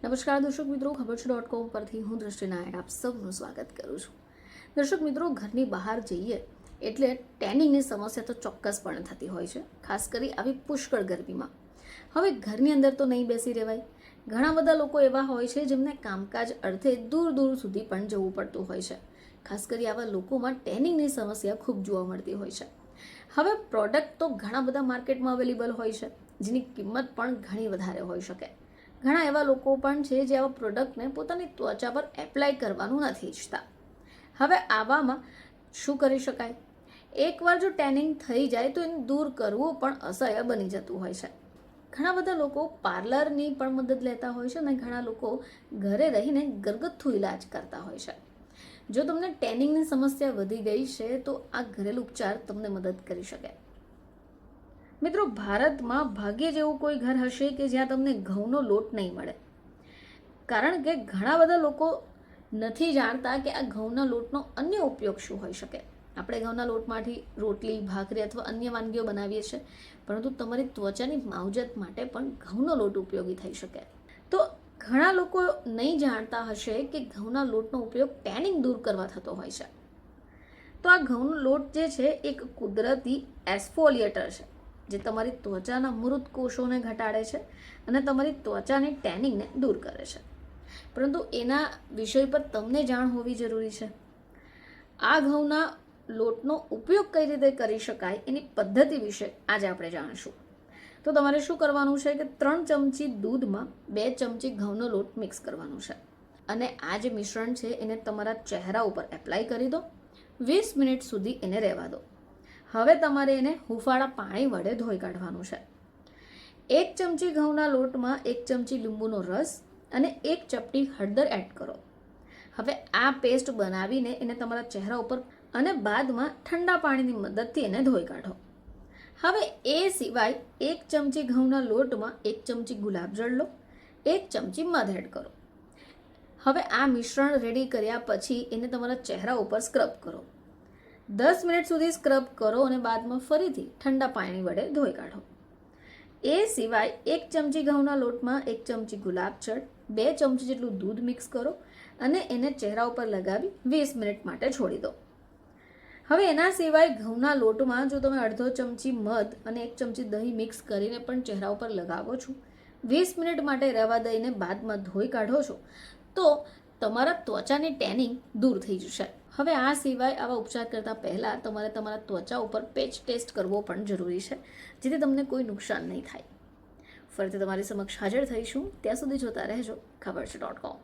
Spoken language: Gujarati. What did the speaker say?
નમસ્કાર દર્શક મિત્રો, ખબર છે .com પરથી હું દ્રષ્ટિ નાયક આપ સૌનું સ્વાગત કરું છું. દર્શક મિત્રો, ઘરની બહાર જઈએ એટલે ટેનિંગની સમસ્યા તો ચોક્કસપણે થતી હોય છે, ખાસ કરી આવી પુષ્કળ ગરમીમાં. હવે ઘરની અંદર તો નહીં બેસી રહેવાય. ઘણા બધા લોકો એવા હોય છે જેમને કામકાજ અર્થે દૂર દૂર સુધી પણ જવું પડતું હોય છે. ખાસ કરી આવા લોકોમાં ટેનિંગની સમસ્યા ખૂબ જોવા મળતી હોય છે. હવે પ્રોડક્ટ તો ઘણા બધા માર્કેટમાં અવેલેબલ હોય છે, જેની કિંમત પણ ઘણી વધારે હોઈ શકે. ઘણા એવા લોકો પણ છે જે આવા પ્રોડક્ટને પોતાની ત્વચા પર એપ્લાય કરવાનું નથી ઈચ્છતા. હવે આવામાં શું કરી શકાય? એકવાર જો ટેનિંગ થઈ જાય તો એને દૂર કરવું પણ અસહ્ય બની જતું હોય છે. ઘણા બધા લોકો પાર્લરની પણ મદદ લેતા હોય છે અને ઘણા લોકો ઘરે રહીને ઘરગથ્થુ ઇલાજ કરતા હોય છે. જો તમને ટેનિંગની સમસ્યા વધી ગઈ છે તો આ ઘરેલું ઉપચાર તમને મદદ કરી શકે. મિત્રો, ભારતમાં ભાગ્યે જ એવું કોઈ ઘર હશે કે જ્યાં તમને ઘઉંનો લોટ નહીં મળે, કારણ કે ઘણા બધા લોકો નથી જાણતા કે આ ઘઉંના લોટનો અન્ય ઉપયોગ શું હોઈ શકે. આપણે ઘઉંના લોટમાંથી રોટલી, ભાખરી અથવા અન્ય વાનગીઓ બનાવીએ છીએ, પરંતુ તમારી ત્વચાની માવજત માટે પણ ઘઉંનો લોટ ઉપયોગી થઈ શકે. તો ઘણા લોકો નહીં જાણતા હશે કે ઘઉંના લોટનો ઉપયોગ ટેનિંગ દૂર કરવા થતો હોય છે. તો આ ઘઉંનો લોટ જે છે એક કુદરતી એસ્ફોલિએટર છે, જે તમારી ત્વચાના મૃત કોષોને ઘટાડે છે અને તમારી ત્વચાની ટેનિંગને દૂર કરે છે. પરંતુ એના વિષય પર તમને જાણ હોવી જરૂરી છે. આ ઘઉંના લોટનો ઉપયોગ કઈ રીતે કરી શકાય એની પદ્ધતિ વિશે આજે આપણે જાણીશું. તો તમારે શું કરવાનું છે કે 3 ચમચી દૂધમાં 2 ચમચી ઘઉંનો લોટ મિક્સ કરવાનું છે અને આ જે મિશ્રણ છે એને તમારા ચહેરા ઉપર એપ્લાય કરી દો. 20 મિનિટ સુધી એને રહેવા દો. હવે તમારે એને હુંફાળા પાણી વડે ધોઈ કાઢવાનું છે. 1 ચમચી ઘઉંના લોટમાં 1 ચમચી લીંબુનો રસ અને 1 ચપટી હળદર એડ કરો. હવે આ પેસ્ટ બનાવીને એને તમારા ચહેરા ઉપર અને બાદમાં ઠંડા પાણીની મદદથી એને ધોઈ કાઢો. હવે એ સિવાય 1 ચમચી ઘઉંના લોટમાં 1 ચમચી ગુલાબજળ લો, 1 ચમચી મધ એડ કરો. હવે આ મિશ્રણ રેડી કર્યા પછી એને તમારા ચહેરા ઉપર સ્ક્રબ કરો. 10 મિનિટ સુધી સ્ક્રબ કરો અને બાદમાં ફરીથી ઠંડા પાણી વડે ધોઈ કાઢો. એ સિવાય 1 ચમચી ઘઉંના લોટમાં 1 ચમચી ગુલાબજળ, 2 ચમચી જેટલું દૂધ મિક્સ કરો અને એને ચહેરા ઉપર લગાવી 20 મિનિટ માટે છોડી દો. હવે એના સિવાય ઘઉંના લોટમાં જો તમે અડધો ચમચી મધ અને 1 ચમચી દહીં મિક્સ કરીને પણ ચહેરા ઉપર લગાવો છો, 20 મિનિટ માટે રહેવા દઈને બાદમાં ધોઈ કાઢો છો, તો તમારા ત્વચાની ટેનિંગ દૂર થઈ જશે. હવે આ સિવાય આવા ઉપચાર કરતા પહેલાં તમારે તમારા ત્વચા ઉપર પેચ ટેસ્ટ કરવો પણ જરૂરી છે, જેથી તમને કોઈ નુકસાન નહીં થાય. ફરીથી તમારી સમક્ષ હાજર થઈશું. ત્યાં સુધી જોતા રહેજો ખબર છે .com.